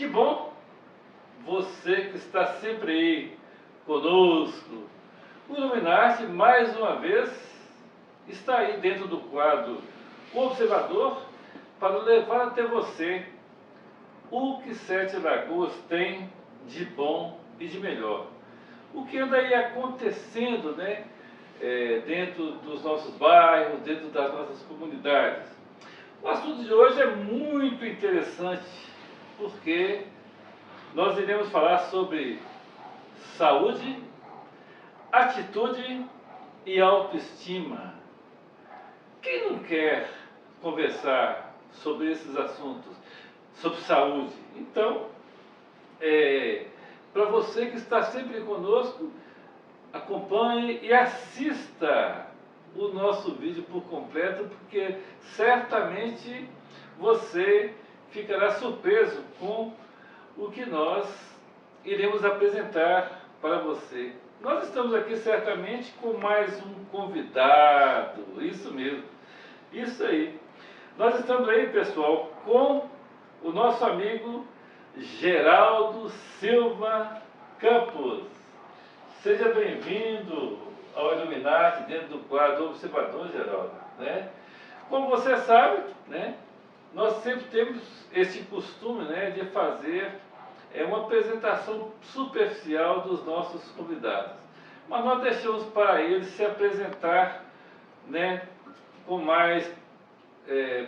Que bom você que está sempre aí conosco. O Illuminati, mais uma vez, está aí dentro do quadro O Observador para levar até você o que Sete Lagoas tem de bom e de melhor. O que anda aí acontecendo, né? Dentro dos nossos bairros, dentro das nossas comunidades. O assunto de hoje é muito interessante, porque nós iremos falar sobre saúde, atitude e autoestima. Quem não quer conversar sobre esses assuntos, sobre saúde? Então, para você que está sempre conosco, acompanhe e assista o nosso vídeo por completo, porque certamente você ficará surpreso com o que nós iremos apresentar para você. Nós estamos aqui certamente com mais um convidado, isso mesmo, isso aí. Nós estamos aí, pessoal, com o nosso amigo Geraldo Silva Campos. Seja bem-vindo ao Illuminati, dentro do quadro Observador, Geraldo. Né? Como você sabe, né, nós sempre temos esse costume, né, de fazer uma apresentação superficial dos nossos convidados. Mas nós deixamos para eles se apresentar, né, com mais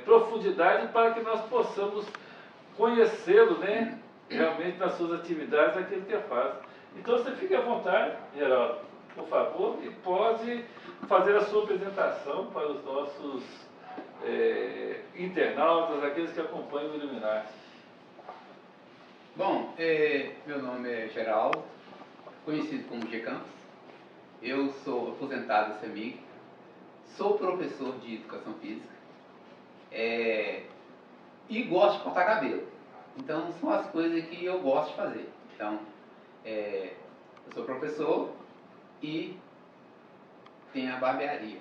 profundidade para que nós possamos conhecê-lo, né, realmente nas suas atividades, aquilo que faz. Então você fique à vontade, Geraldo, por favor, e pode fazer a sua apresentação para os nossos internautas, aqueles que acompanham o Illuminati. Bom, meu nome é Geraldo, conhecido como G Campos. Eu sou aposentado da CEMIG, sou professor de educação física e gosto de cortar cabelo. Então são as coisas que eu gosto de fazer. Então, eu sou professor e tenho a barbearia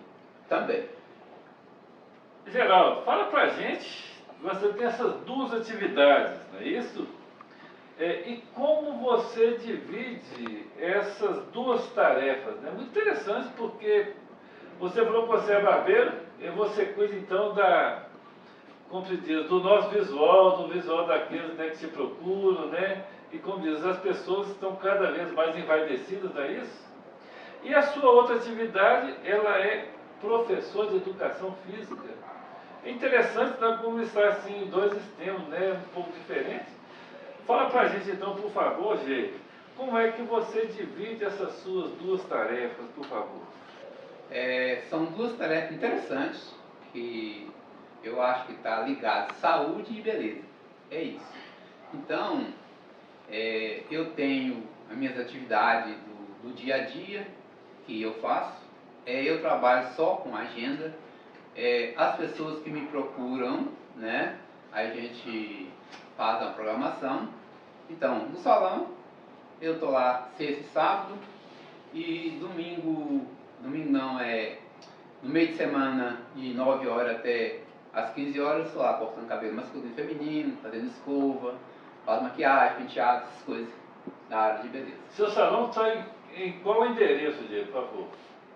também. Geraldo, fala pra gente, você tem essas duas atividades, não é isso? E como você divide essas duas tarefas? É muito interessante, porque você falou que você é barbeiro e você cuida então como se diz, do nosso visual, do visual daqueles, né, que te procuram, né? E como diz, as pessoas estão cada vez mais envaidecidas, não é isso? E a sua outra atividade, ela é professor de educação física. É interessante começar assim em dois extremos, né, um pouco diferentes. Fala pra gente então, por favor, Gê, como é que você divide essas suas duas tarefas, por favor? São duas tarefas interessantes que eu acho que está ligado saúde e beleza. É isso. Então, eu tenho as minhas atividades do dia a dia que eu faço. Eu trabalho só com agenda. As pessoas que me procuram, né, a gente faz a programação. Então, no salão, eu estou lá sexta e sábado, e domingo não, no meio de semana, de 9 horas até às 15 horas, eu estou lá cortando cabelo masculino e feminino, fazendo escova, faz maquiagem, penteado, essas coisas da área de beleza. Seu salão está em qual endereço, Diego, por favor?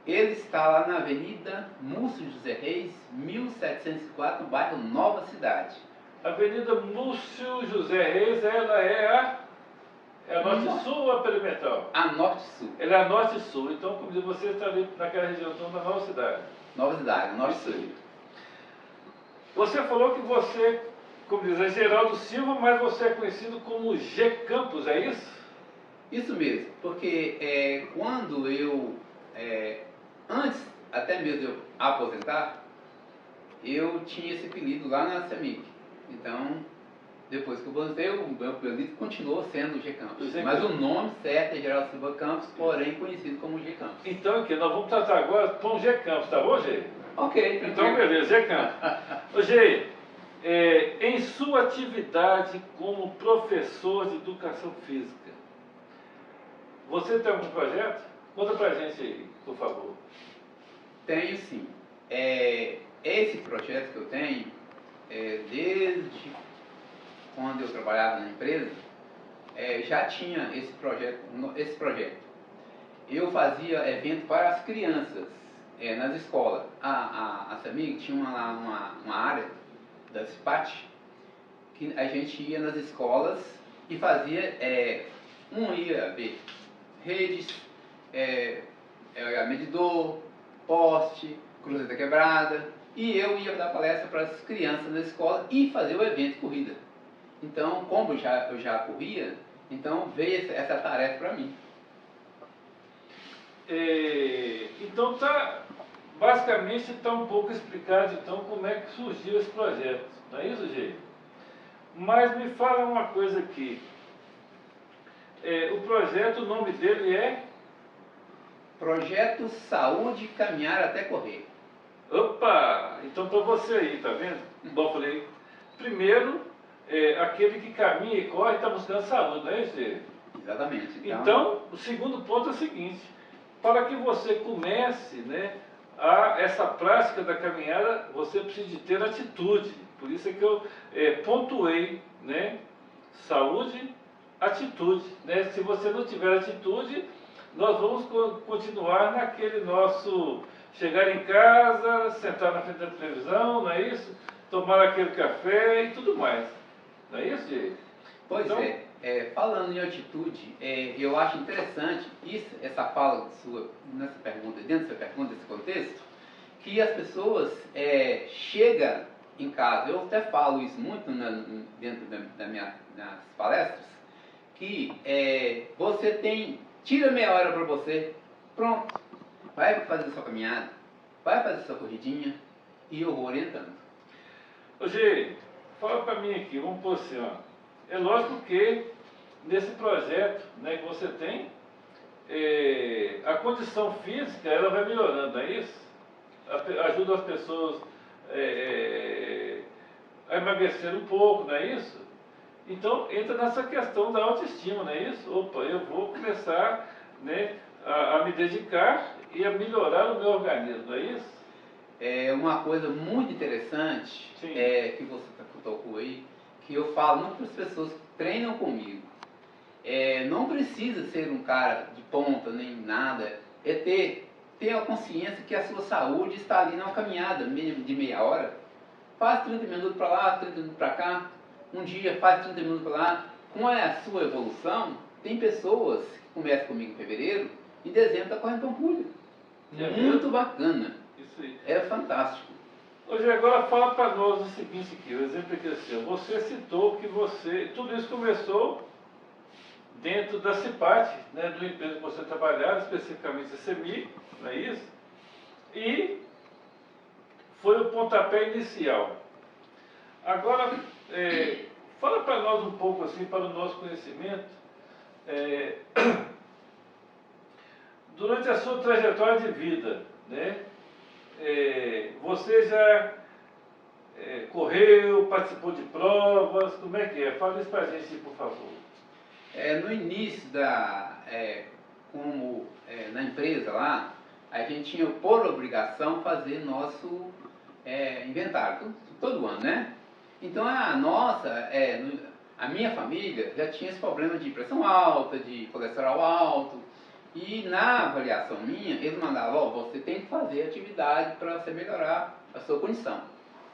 Ele está lá na Avenida Múcio José Reis, 1704, no bairro Nova Cidade. Avenida Múcio José Reis, ela é a Norte-Sul ou a Perimetral? A Norte-Sul. Ela é a Norte-Sul, então, como diz, você está ali naquela região da Nova Cidade. Nova Cidade, Norte-Sul. Você falou que você, como diz, é Geraldo Silva, mas você é conhecido como G Campos, é isso? Isso mesmo, porque quando eu, antes até mesmo de eu aposentar, eu tinha esse apelido lá na CEMIG. Então, depois que eu aposentei, o meu apelido continuou sendo G Campos. Mas o nome certo é Geraldo Silva Campos, porém conhecido como G Campos. Então, aqui, nós vamos tratar agora com G Campos, tá bom, G? Ok. Então, beleza, G Campos. Ô, G, em sua atividade como professor de educação física, você tem algum projeto? Conta pra gente aí, por favor. Tenho sim. Esse projeto que eu tenho, desde quando eu trabalhava na empresa, já tinha esse projeto. Eu fazia evento para as crianças nas escolas. A CEMIG tinha uma área da CIPAT que a gente ia nas escolas e fazia, ia ver redes, medidor, poste, cruzeta quebrada, e eu ia dar palestra para as crianças na escola e fazer o evento de corrida. Então, como eu já corria, então veio essa tarefa para mim. Então basicamente está um pouco explicado então como é que surgiu esse projeto, não é isso, Gê? Mas me fala uma coisa aqui. O projeto, o nome dele é? Projeto Saúde Caminhar Até Correr. Opa! Então para você aí, tá vendo? Bom, eu falei, primeiro, aquele que caminha e corre está buscando saúde, não é isso, Gê? Exatamente. Então, o segundo ponto é o seguinte: para que você comece, né, essa prática da caminhada, você precisa de ter atitude. Por isso é que eu pontuei, né, saúde, atitude. Né? Se você não tiver atitude, nós vamos continuar naquele nosso chegar em casa, sentar na frente da televisão, não é isso? Tomar aquele café e tudo mais. Não é isso, Diego? Pois então, falando em atitude, eu acho interessante essa fala sua nessa pergunta, dentro dessa pergunta, desse contexto, que as pessoas chegam em casa, eu até falo isso muito dentro das minhas palestras, que você tira meia hora para você, pronto, vai fazer sua caminhada, vai fazer sua corridinha, e eu vou orientando. Ô Gê, fala para mim aqui, vamos pôr assim, ó. É lógico que nesse projeto, né, que você tem, a condição física ela vai melhorando, não é isso? Ajuda as pessoas a emagrecer um pouco, não é isso? Então entra nessa questão da autoestima, não é isso? Opa, eu vou começar, né, a me dedicar e a melhorar o meu organismo, não é isso? Uma coisa muito interessante que você tocou aí, que eu falo muito para as pessoas que treinam comigo. Não precisa ser um cara de ponta nem nada, ter a consciência que a sua saúde está ali numa caminhada de meia hora. Faz 30 minutos para lá, 30 minutos para cá, um dia faz 30 minutos para lá. Com a sua evolução, tem pessoas que começam comigo em fevereiro, em dezembro está correndo Pampulha. Muito bacana. Isso aí. É fantástico. Hoje agora fala para nós o seguinte aqui, o exemplo que é seu. Você citou que tudo isso começou dentro da CIPAT, né, do empresa que você trabalhava, especificamente a CEMIG, não é isso? E foi o pontapé inicial. Agora, fala para nós um pouco assim, para o nosso conhecimento, durante a sua trajetória de vida, né, você já correu, participou de provas, como é que é? Fala isso para a gente, por favor. No início na empresa lá, a gente tinha por obrigação fazer nosso inventário, todo ano, né? Então a minha família já tinha esse problema de pressão alta, de colesterol alto, e na avaliação minha, eles mandavam, você tem que fazer atividade para você melhorar a sua condição.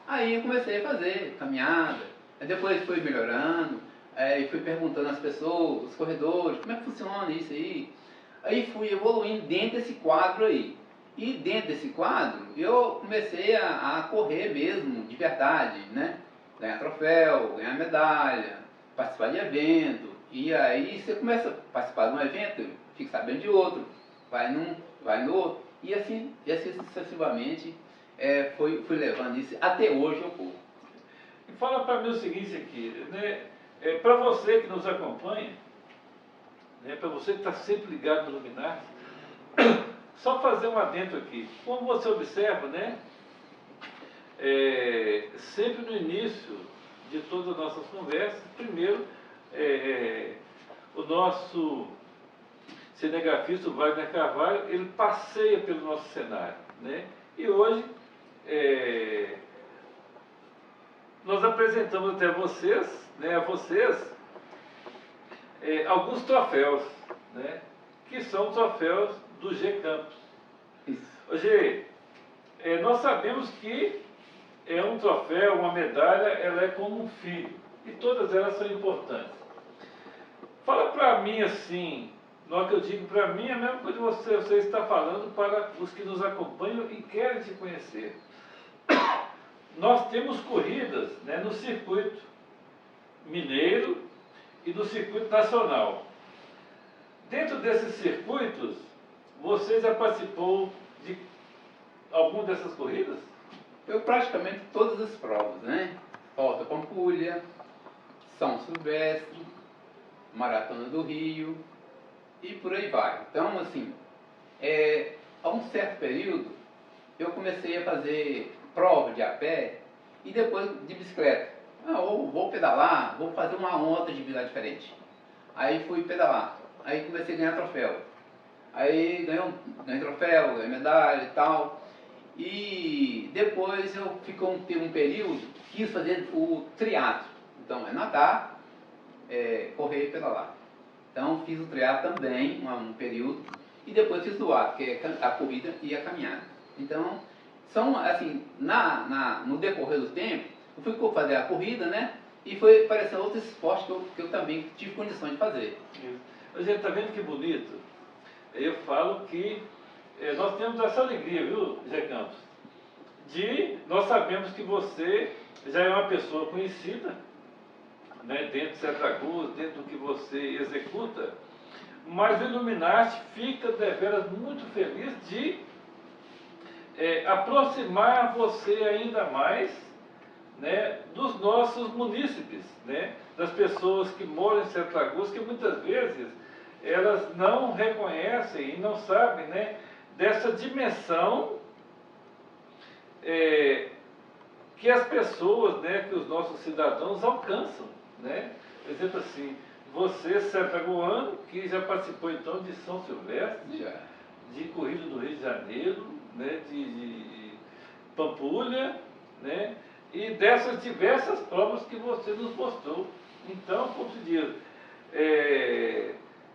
Aí eu comecei a fazer caminhada, aí depois fui melhorando, e fui perguntando às pessoas, os corredores, como é que funciona isso aí? Aí fui evoluindo dentro desse quadro aí. E dentro desse quadro, eu comecei a correr mesmo, de verdade, né? Ganhar troféu, ganhar medalha, participar de evento. E aí você começa a participar de um evento, fica sabendo de outro, vai no outro. E assim sucessivamente, fui levando isso. Até hoje eu corro. E fala para mim o seguinte aqui, né? Para você que nos acompanha, né, para você que está sempre ligado no Luminar, só fazer um adendo aqui. Como você observa, né, sempre no início de todas as nossas conversas, primeiro, o nosso cinegrafista, o Wagner Carvalho, ele passeia pelo nosso cenário, né? E hoje nós apresentamos até vocês, né, alguns troféus, né, que são troféus do G-Campus. Hoje, nós sabemos que é um troféu, uma medalha, ela é como um filho, e todas elas são importantes. Fala para mim assim, na hora que eu digo para mim, é a mesma coisa que você está falando para os que nos acompanham e querem te conhecer. Nós temos corridas, né, no circuito mineiro e no circuito nacional. Dentro desses circuitos, você já participou de alguma dessas corridas? Eu praticamente todas as provas, né? Volta Pampulha, São Silvestre, Maratona do Rio e por aí vai. Então, assim, há um certo período eu comecei a fazer prova de a pé e depois de bicicleta. Eu vou pedalar, vou fazer uma outra atividade diferente. Aí fui pedalar, aí comecei a ganhar troféu. Aí ganhei troféu, ganhei medalha e tal. E depois eu fiquei um período, quis fazer o triatlo. Então é nadar, correr e pedalar. Então fiz o triatlo também, um período. E depois fiz o ato, que é a corrida e a caminhada. Então, são assim, no decorrer do tempo, eu fui fazer a corrida, né? E foi aparecendo outros esportes que eu também tive condições de fazer. A gente está vendo que bonito. Eu falo que nós temos essa alegria, viu, Zé Campos? Nós sabemos que você já é uma pessoa conhecida, né, dentro de Sete Lagoas, dentro do que você executa, mas o Illuminati fica deveras muito feliz de aproximar você ainda mais, né, dos nossos munícipes, né, das pessoas que moram em Sete Lagoas, que muitas vezes elas não reconhecem e não sabem, né, dessa dimensão que as pessoas, né, que os nossos cidadãos alcançam, né? Por exemplo assim, você, setagoano, que já participou então de São Silvestre, Já. de Corrida do Rio de Janeiro, né, de Pampulha, né, e dessas diversas provas que você nos mostrou. Então, como se diz,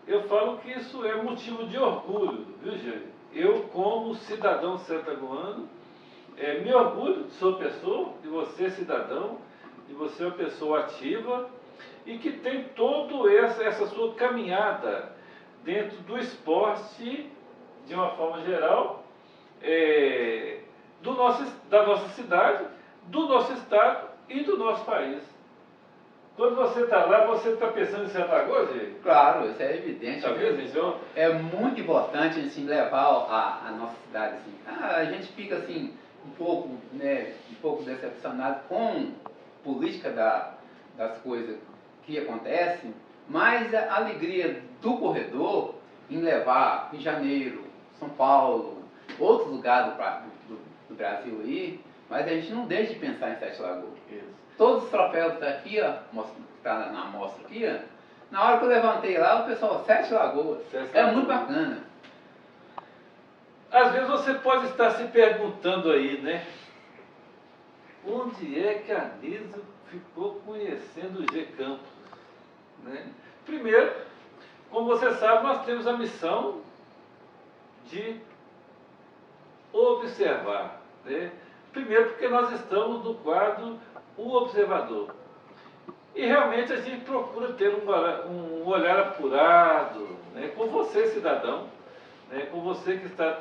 eu falo que isso é motivo de orgulho, viu, gente? Eu, como cidadão setagoano, me orgulho de sua pessoa, de você, cidadão, de você, uma pessoa ativa, e que tem toda essa sua caminhada dentro do esporte, de uma forma geral, da nossa cidade, do nosso estado e do nosso país. Quando você está lá, você está pensando em Sete Lagoas, gente? Claro, isso é evidente. Tá vendo, então? É muito importante assim, levar a nossa cidade. Assim. A gente fica assim, um pouco decepcionado com a política das coisas que acontecem, mas a alegria do corredor em levar Rio de Janeiro, São Paulo, outros lugares do Brasil aí, mas a gente não deixa de pensar em Sete Lagoas. Isso. Todos os troféus que estão aqui, ó, está na amostra aqui, ó, na hora que eu levantei lá, o pessoal, Sete Lagoas. É muito bacana. Às vezes você pode estar se perguntando aí, né? Onde é que a Anísio ficou conhecendo o G-Campus? Né? Primeiro, como você sabe, nós temos a missão de observar. Né? Primeiro, porque nós estamos no quadro O Observador. E realmente a gente procura ter um olhar apurado, né? Com você, cidadão, né? Com você que está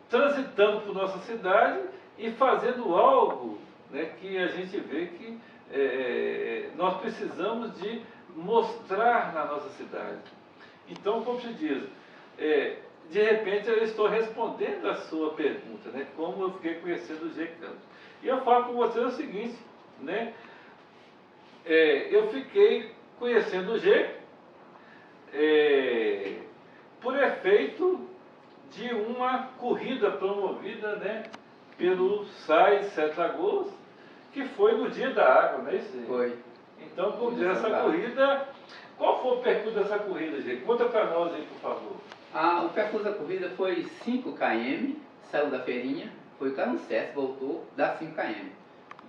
transitando por nossa cidade e fazendo algo, né, que a gente vê que nós precisamos de mostrar na nossa cidade. Então, como se diz, de repente eu estou respondendo a sua pergunta, né, como eu fiquei conhecendo o G-Campus. E eu falo com vocês o seguinte, né, eu fiquei conhecendo o G por efeito de uma corrida promovida, né, pelo SAI Sete Lagoas, que foi no Dia da Água, não é isso? Foi. Então, como dizer, essa corrida, qual foi o percurso dessa corrida, gente? Conta para nós aí, por favor. O percurso da corrida foi 5 km, saiu da feirinha, foi cá no SESC, voltou, dá 5 km.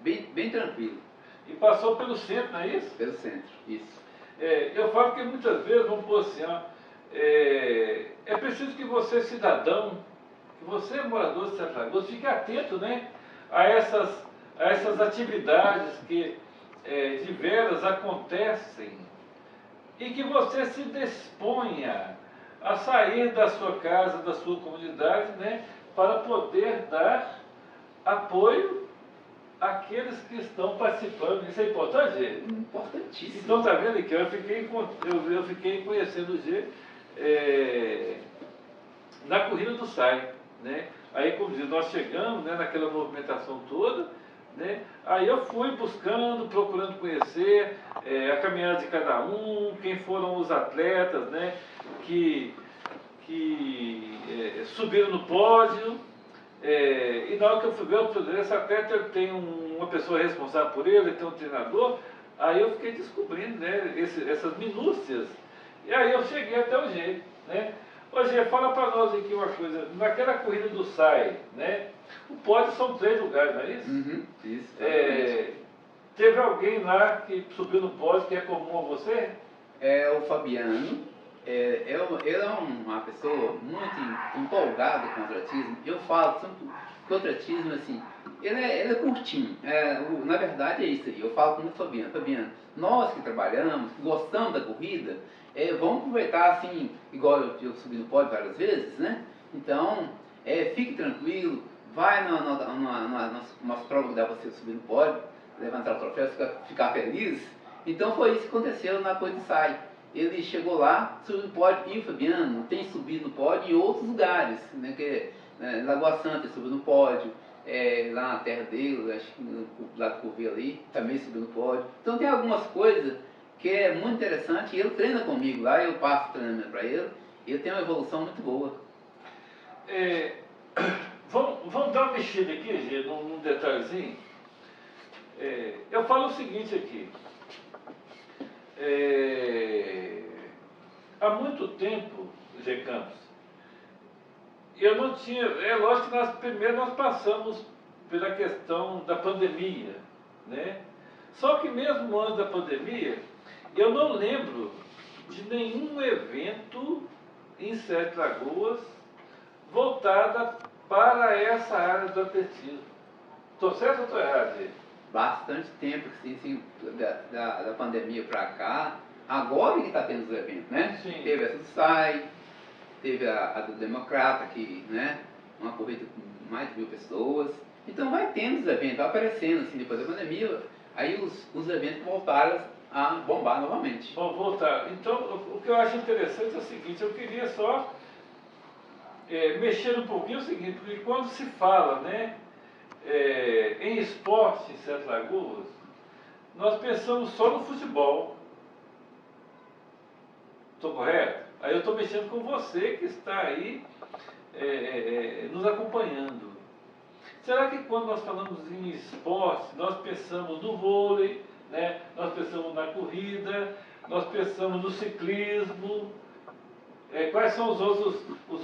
Bem tranquilo. E passou pelo centro, não é isso? Pelo centro, isso. Eu falo que muitas vezes, vamos pôr assim, ó, é preciso que você, cidadão, que você, morador de Sete Lagoas, fique atento, né, a essas atividades que de veras acontecem e que você se disponha a sair da sua casa, da sua comunidade, né, para poder dar apoio àqueles que estão participando. Isso é importante, Gê? Importantíssimo. Então, está vendo aqui, eu fiquei conhecendo o Gê na corrida do SAI, né? Aí, como diz, nós chegamos, né, naquela movimentação toda, né? Aí eu fui buscando, procurando conhecer a caminhada de cada um, quem foram os atletas, né, que subiram no pódio. E na hora que eu fui ver, eu falei, esse atleta tem uma pessoa responsável por ele tem um treinador. Aí eu fiquei descobrindo, né, essas minúcias. E aí eu cheguei até o G, né? Ô Gê, fala para nós aqui uma coisa. Naquela corrida do SAI, né, o pódio são 3 lugares, não é isso? Uhum, isso. Teve alguém lá que subiu no pódio que é comum a você? É o Fabiano. Ele é uma pessoa muito empolgada com o atletismo. Eu falo sempre que o atletismo, assim, ele é curtinho. Na verdade é isso aí. Eu falo com o Fabiano. Fabiano, nós que trabalhamos, que gostamos da corrida, vamos aproveitar assim, igual eu subi no pódio várias vezes, né? Então, fique tranquilo, vai na nossa prova que dá para você subir no pódio, levantar o troféu, ficar feliz. Então foi isso que aconteceu na coisa de SAI. Ele chegou lá, subiu no pódio, e o Fabiano tem subido no pódio em outros lugares, né, Lagoa Santa ele subiu no pódio, lá na terra dele, acho que no lado do Curvê ali, também subiu no pódio. Então tem algumas coisas que é muito interessante, e ele treina comigo lá, eu passo treinamento para ele, e ele tem uma evolução muito boa. Vamos dar uma mexida aqui, Gê, num detalhezinho. Eu falo o seguinte aqui. Há muito tempo, Gê Campos, eu não tinha... lógico que primeiro nós passamos pela questão da pandemia, né? Só que mesmo antes da pandemia, eu não lembro de nenhum evento em Sete Lagoas voltada para essa área do atletismo. Estou certo ou estou errado, Gê? Bastante tempo, assim, da pandemia para cá. Agora que está tendo os eventos, né? Sim. Teve essa do SAI, teve a do Democrata, que, né? Uma corrida com mais de 1.000 pessoas. Então vai tendo os eventos, vai aparecendo, assim, depois da pandemia. Aí os eventos voltaram a bombar novamente. Vamos voltar. Então, o que eu acho interessante é o seguinte, eu queria só mexer um pouquinho o seguinte, porque quando se fala, né, em esporte em Sete Lagoas, nós pensamos só no futebol. Estou correto? Aí eu estou mexendo com você que está aí nos acompanhando. Será que quando nós falamos em esporte, nós pensamos no vôlei, né? Nós pensamos na corrida, nós pensamos no ciclismo? Quais são os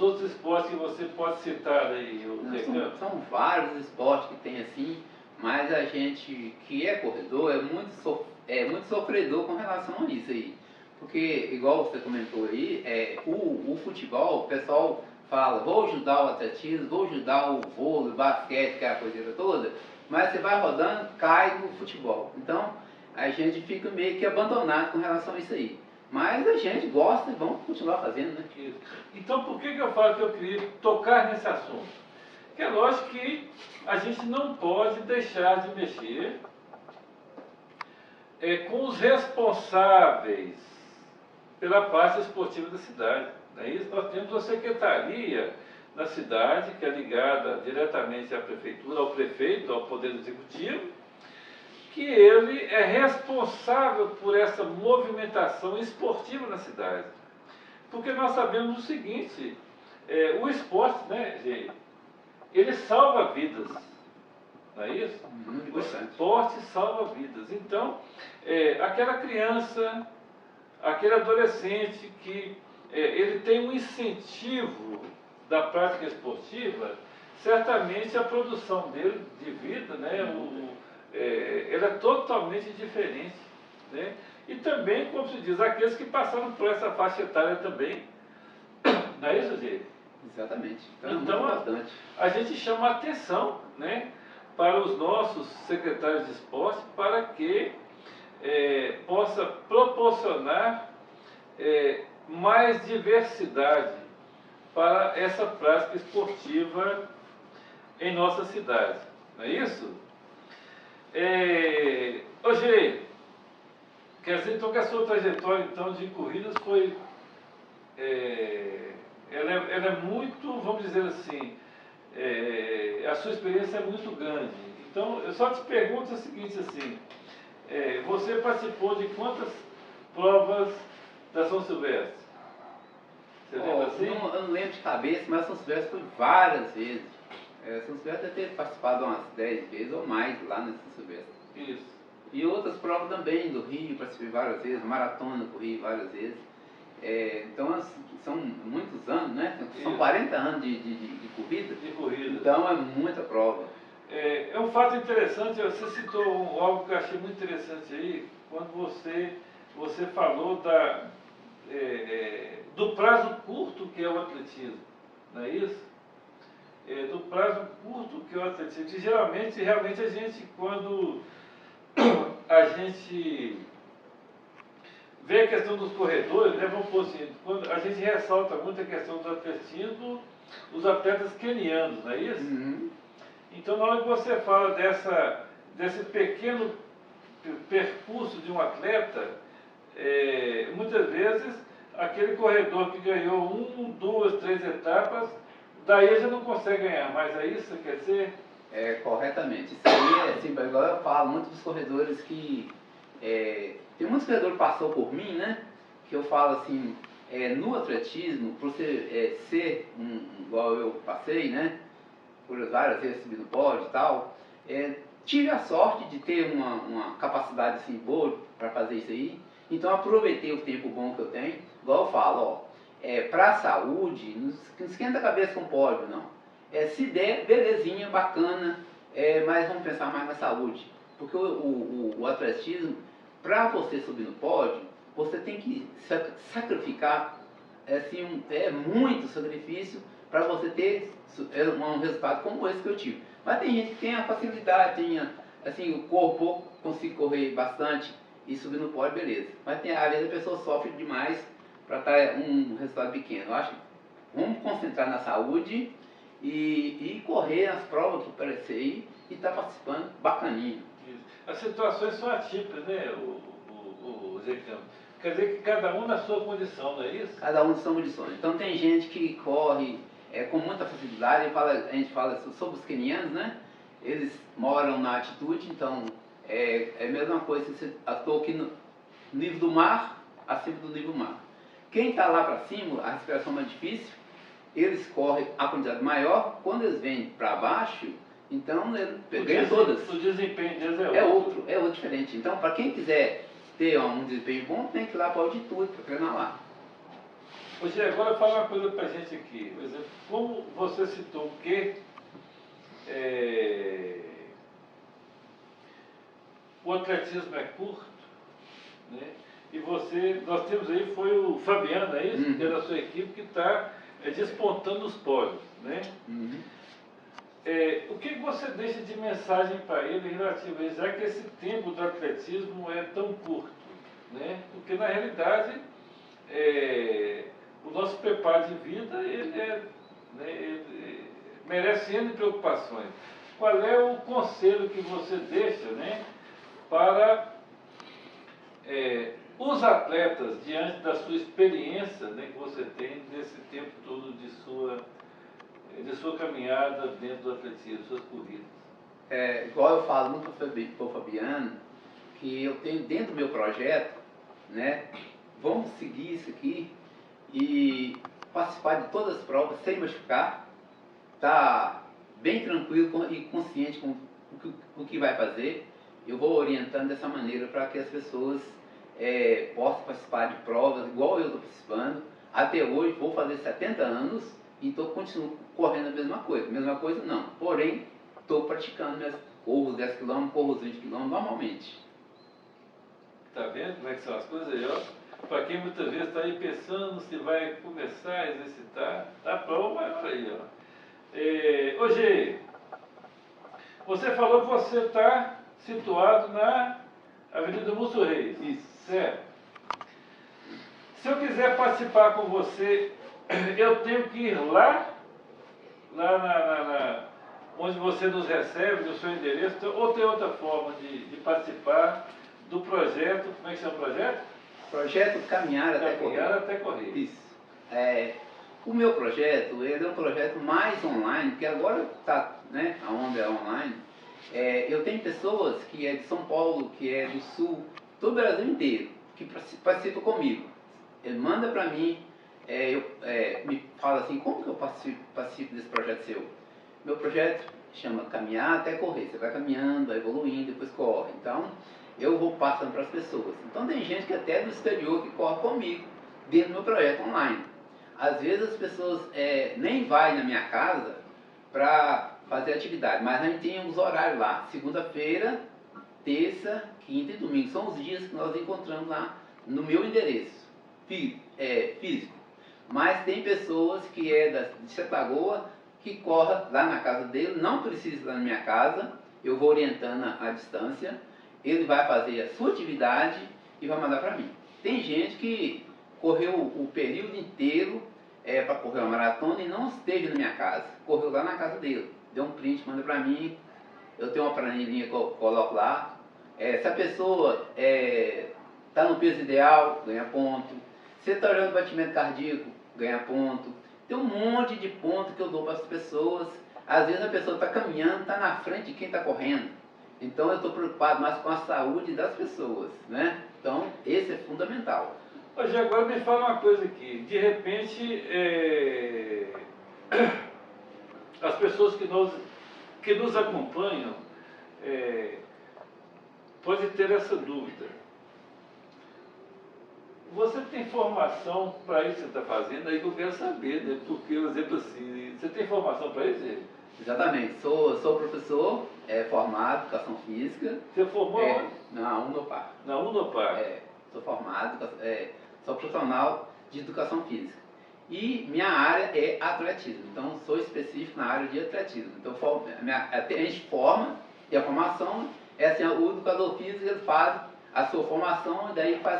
outros esportes que você pode citar aí, São vários esportes que tem assim, mas a gente que é corredor é muito sofredor com relação a isso aí. Porque, igual você comentou aí, o futebol, o pessoal fala, vou ajudar o atletismo, vou ajudar o vôlei, o basquete, aquela coisa toda, mas você vai rodando, cai no futebol. Então, a gente fica meio que abandonado com relação a isso aí. Mas a gente gosta e vamos continuar fazendo, né? Isso. Então, por que eu falo que eu queria tocar nesse assunto? Porque é lógico que a gente não pode deixar de mexer com os responsáveis pela parte esportiva da cidade. Não é isso? Nós temos a secretaria na cidade, que é ligada diretamente à prefeitura, ao prefeito, ao Poder Executivo, que ele é responsável por essa movimentação esportiva na cidade. Porque nós sabemos o seguinte, o esporte, né, gente, ele salva vidas, não é isso? O esporte salva vidas. Então, aquela criança, aquele adolescente que ele tem um incentivo da prática esportiva, certamente a produção dele de vida, né, ela é totalmente diferente, né? E também, como se diz, aqueles que passaram por essa faixa etária também. Não é isso, gente? Exatamente. Então, Então, é muito importante. a gente chama a atenção, né, para os nossos secretários de esporte para que possa proporcionar mais diversidade para essa prática esportiva em nossa cidade. Não é isso? Hoje, quer dizer então que a sua trajetória então, de corridas foi... ela é muito, vamos dizer assim, a sua experiência é muito grande. Então, eu só te pergunto o seguinte, assim, você participou de quantas provas da São Silvestre? Você lembra assim? Eu não lembro de cabeça, mas São Silvestre foi várias vezes. São Silvestre deve ter participado umas 10 vezes ou mais lá nessa São Silvestre. Isso. E outras provas também do Rio, participei várias vezes, maratona corri várias vezes. Então, são muitos anos, né? São 40 anos de corrida. De corrida. Então, é muita prova. É um fato interessante, você citou algo que eu achei muito interessante aí, quando você falou do prazo curto que é o atletismo, não é isso? Do prazo curto que é o atletismo. Que geralmente, realmente a gente, quando a gente vê a questão dos corredores, né, vamos pôr assim, quando a gente ressalta muito a questão do atletismo, os atletas quenianos, não é isso? Uhum. Então, na hora que você fala desse pequeno percurso de um atleta, muitas vezes aquele corredor que ganhou 1, 2, 3 etapas, daí ele já não consegue ganhar mais, é isso que quer dizer? Corretamente. Isso aí assim, igual eu falo, muitos dos corredores que... tem muitos corredores que passou por mim, né? Que eu falo assim, no atletismo, por você ser igual eu passei, né? Por várias vezes subir no pódio e tal, tive a sorte de ter uma capacidade assim boa para fazer isso aí. Então aproveitei o tempo bom que eu tenho. Igual eu falo, para a saúde, não esquenta a cabeça com pódio, não. Se der, belezinha, bacana, mas vamos pensar mais na saúde. Porque o atletismo, para você subir no pódio, você tem que sacrificar, assim, muito sacrifício para você ter um resultado como esse que eu tive. Mas tem gente que tem a facilidade, tem assim, o corpo consegue correr bastante e subir no pódio, beleza. Mas às vezes a pessoa sofre demais para estar um resultado pequeno. Eu acho que vamos concentrar na saúde e correr as provas que aparecer aí e estar participando bacaninho. Isso. As situações são atípicas, né, o Zé Campos? Quer dizer que cada um na sua condição, não é isso? Cada um de suas condições. Então tem gente que corre com muita facilidade, a gente fala sobre os quenianos, né? Eles moram na altitude, então é a mesma coisa se você estou aqui no nível do mar, acima do nível do mar. Quem está lá para cima, a respiração é mais difícil, eles correm a quantidade maior, quando eles vêm para baixo, então eles ganham todas. O desempenho deles é outro diferente. Então, para quem quiser ter um desempenho bom, tem que ir lá para a altitude, para treinar lá. Hoje, agora fala uma coisa para a gente aqui. Por exemplo, como você citou que o atletismo é curto, né? E nós temos aí, foi o Fabiano, é isso? Que é da sua equipe, que está despontando os pódios, né? Uhum. O que você deixa de mensagem para ele relativo a isso, já que esse tempo do atletismo é tão curto, né? Porque na realidade o nosso preparo de vida ele merece N preocupações. Qual é o conselho que você deixa, né, para os atletas diante da sua experiência, né, que você tem nesse tempo todo de sua caminhada dentro do atletismo, suas corridas? Igual eu falo muito para o Fabiano, que eu tenho dentro do meu projeto, né, vamos seguir isso aqui e participar de todas as provas sem machucar, tá bem tranquilo e consciente com o que vai fazer. Eu vou orientando dessa maneira para que as pessoas possam participar de provas igual eu estou participando. Até hoje vou fazer 70 anos e continuo correndo a mesma coisa. Mesma coisa não, porém estou praticando corro os 10 km, corro os 20 km normalmente. Tá vendo como é que são as coisas aí, ó? Para quem muitas vezes está aí pensando se vai começar a exercitar, tá pronto, vai aí, ó. Hoje, você falou que você está situado na Avenida Múcio Reis. Isso. Certo. Se eu quiser participar com você, eu tenho que ir lá onde você nos recebe, no seu endereço, ou tem outra forma de participar do projeto, como é que chama o projeto? Projeto Caminhar Até Correr. Caminhar Até Correr. Isso. O meu projeto, ele é um projeto mais online, porque agora está, né, a onda é online. Eu tenho pessoas que é de São Paulo, que é do Sul, todo o Brasil inteiro, que participam comigo. Ele manda para mim, me fala assim, como que eu participo desse projeto seu? Meu projeto chama Caminhar Até Correr. Você vai caminhando, vai evoluindo, depois corre. Então, eu vou passando para as pessoas. Então, tem gente que até do exterior que corre comigo, dentro do meu projeto online. Às vezes as pessoas nem vai na minha casa para fazer atividade, mas a gente tem uns horários lá. Segunda-feira, terça, quinta e domingo. São os dias que nós encontramos lá no meu endereço físico. Mas tem pessoas que de Santa Lagoa que correm lá na casa dele, não precisa ir lá na minha casa, eu vou orientando a distância, ele vai fazer a sua atividade e vai mandar para mim. Tem gente que correu o período inteiro para correr uma maratona e não esteve na minha casa, correu lá na casa dele, deu um print, manda para mim, eu tenho uma planilhinha que eu coloco lá. Se a pessoa está no peso ideal, ganha ponto. Se está olhando o batimento cardíaco, ganha ponto. Tem um monte de ponto que eu dou para as pessoas. Às vezes a pessoa está caminhando, está na frente de quem está correndo. Então eu estou preocupado mais com a saúde das pessoas, né? Então esse é fundamental. Hoje agora me fala uma coisa aqui. De repente, as pessoas que nos acompanham podem ter essa dúvida. Você tem formação para isso que você está fazendo? Aí que eu quero saber, né? Porque, por exemplo, assim, você tem formação para isso? Exatamente. Sou professor formado em Educação Física. Você formou onde? Na Unopar. Na Unopar? Sou formado, sou profissional de Educação Física. E minha área é atletismo. Então, sou específico na área de atletismo. Então, a gente forma, e a formação é assim, o educador físico ele faz a sua formação e daí faz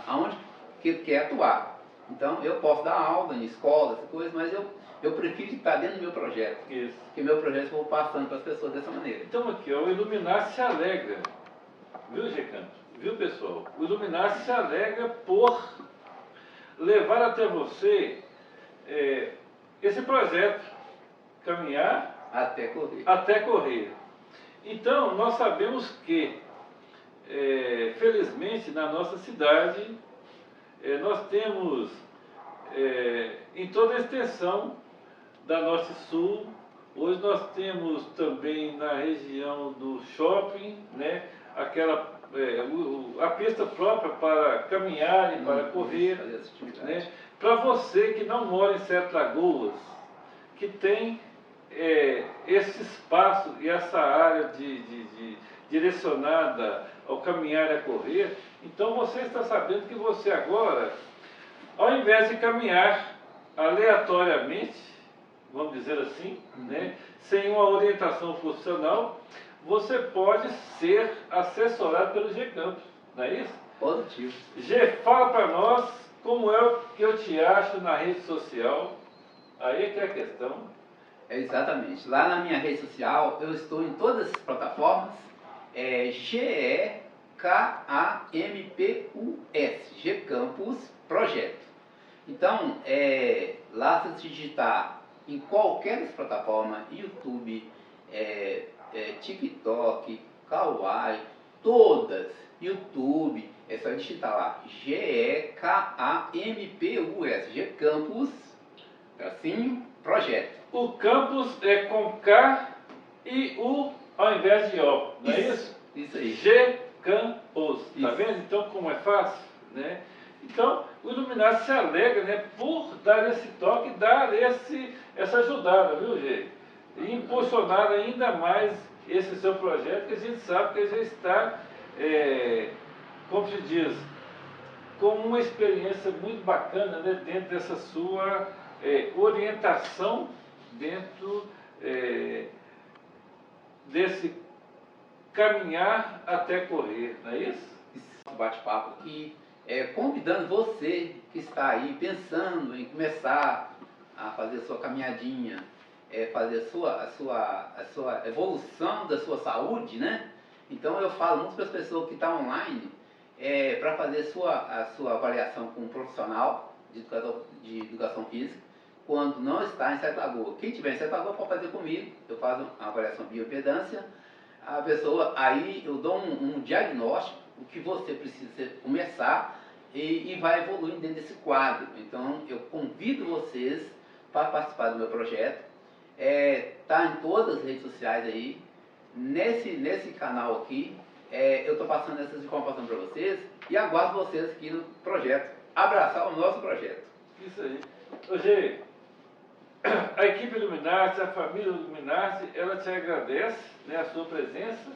aonde que ele quer atuar. Então, eu posso dar aula em escola, essas coisas, mas eu prefiro estar dentro do meu projeto. Isso. Porque meu projeto eu vou passando para as pessoas dessa maneira. Então aqui, ó, o Iluminar se alegra, viu, Gecanto? Viu, pessoal? O Iluminar se alegra por levar até você esse projeto, Caminhar Até Correr. Então, nós sabemos que felizmente, na nossa cidade, nós temos, em toda a extensão da Norte Sul, hoje nós temos também na região do shopping, né, a pista própria para caminhar e para correr. Né, para você que não mora em Sete Lagoas, que tem esse espaço e essa área direcionada ao caminhar e a correr, então você está sabendo que você agora, ao invés de caminhar aleatoriamente, vamos dizer assim, né, sem uma orientação profissional, você pode ser assessorado pelo G-Campus, não é isso? Positivo. G, fala para nós como é que eu te acho na rede social, aí é que é a questão. Exatamente. Lá na minha rede social, eu estou em todas as plataformas, G-E-K-A-M-P-U-S, G-Campus Projeto. Então, lá se digitar em qualquer das plataformas, YouTube, TikTok, Kawaii, todas, YouTube, é só digitar lá, G-E-K-A-M-P-U-S, G-Campus, tracinho, Projeto. O campus é com K e U ao invés de O, não é isso? Isso aí. G-Campus, tá Isso. vendo? Então como é fácil, né? Então, o Iluminar se alegra, né, por dar esse toque, dar essa ajudada, viu, Gê? E impulsionar ainda mais esse seu projeto, que a gente sabe que já está, como se diz, com uma experiência muito bacana, né, dentro dessa sua orientação, dentro desse caminhar até correr, não é isso? Um bate-papo aqui, convidando você que está aí pensando em começar a fazer a sua caminhadinha, fazer a sua evolução da sua saúde, né? Então eu falo muito para as pessoas que estão online, para fazer a sua avaliação com um profissional de educação física, quando não está em Sete Lagoas. Quem estiver em Sete Lagoas pode fazer comigo, eu faço uma avaliação bioimpedância, a pessoa, aí eu dou um diagnóstico, o que você precisa começar e vai evoluindo dentro desse quadro. Então eu convido vocês para participar do meu projeto. Tá em todas as redes sociais aí, nesse canal aqui, eu estou passando essas informações para vocês e aguardo vocês aqui no projeto, abraçar o nosso projeto. Isso aí. Hoje, a equipe Luminarte, a família Luminarte, ela te agradece, né, a sua presença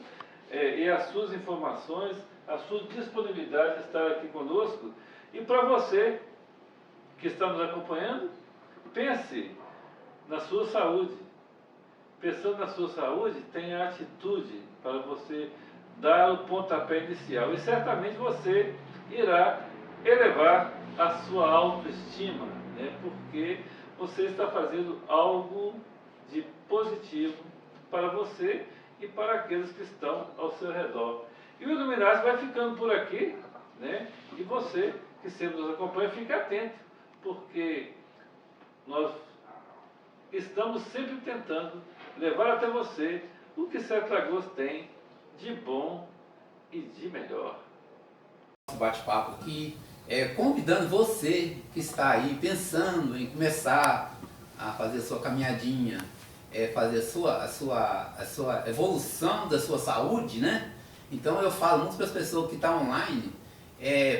e as suas informações, a sua disponibilidade de estar aqui conosco. E para você que está nos acompanhando, pense na sua saúde. Pensando na sua saúde, tenha atitude para você dar o pontapé inicial. E certamente você irá elevar a sua autoestima, né? Porque você está fazendo algo de positivo para você e para aqueles que estão ao seu redor. E o Iluminati vai ficando por aqui, né? E você que sempre nos acompanha, fique atento, porque nós estamos sempre tentando levar até você o que Sete Lagoas tem de bom e de melhor. Bate-papo aqui, convidando você que está aí pensando em começar a fazer a sua caminhadinha, fazer a sua evolução da sua saúde, né? Então eu falo muito para as pessoas que estão online,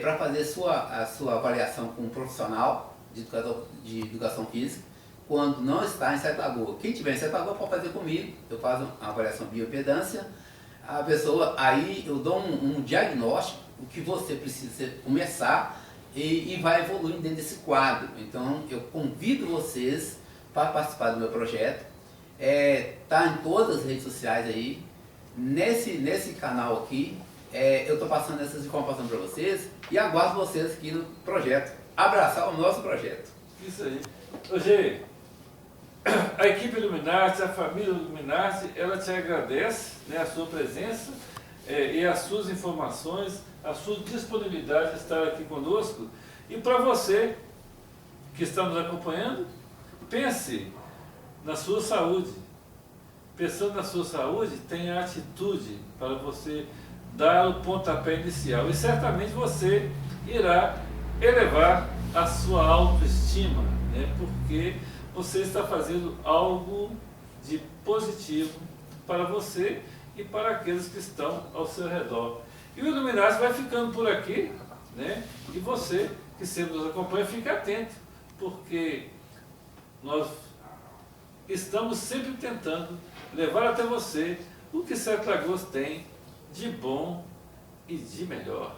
para fazer a sua avaliação com um profissional de educação física, quando não está em Sete Lagoas. Quem estiver em Sete Lagoas pode fazer comigo, eu faço uma avaliação bioimpedância, a pessoa, aí eu dou um diagnóstico, o que você precisa começar e vai evoluindo dentro desse quadro. Então eu convido vocês para participar do meu projeto. Tá em todas as redes sociais aí, nesse canal aqui, eu estou passando essas informações para vocês e aguardo vocês aqui no projeto, abraçar o nosso projeto. Isso aí. Hoje, a equipe Luminarte, a família Luminarte, ela te agradece, né, a sua presença e as suas informações, a sua disponibilidade de estar aqui conosco. E para você que está nos acompanhando, pense na sua saúde. Pensando na sua saúde, tenha atitude para você dar o pontapé inicial. E certamente você irá elevar a sua autoestima, né? Porque você está fazendo algo de positivo para você e para aqueles que estão ao seu redor. E o Iluminati vai ficando por aqui, né? E você que sempre nos acompanha, fique atento, porque nós estamos sempre tentando levar até você o que Sete Lagoas tem de bom e de melhor.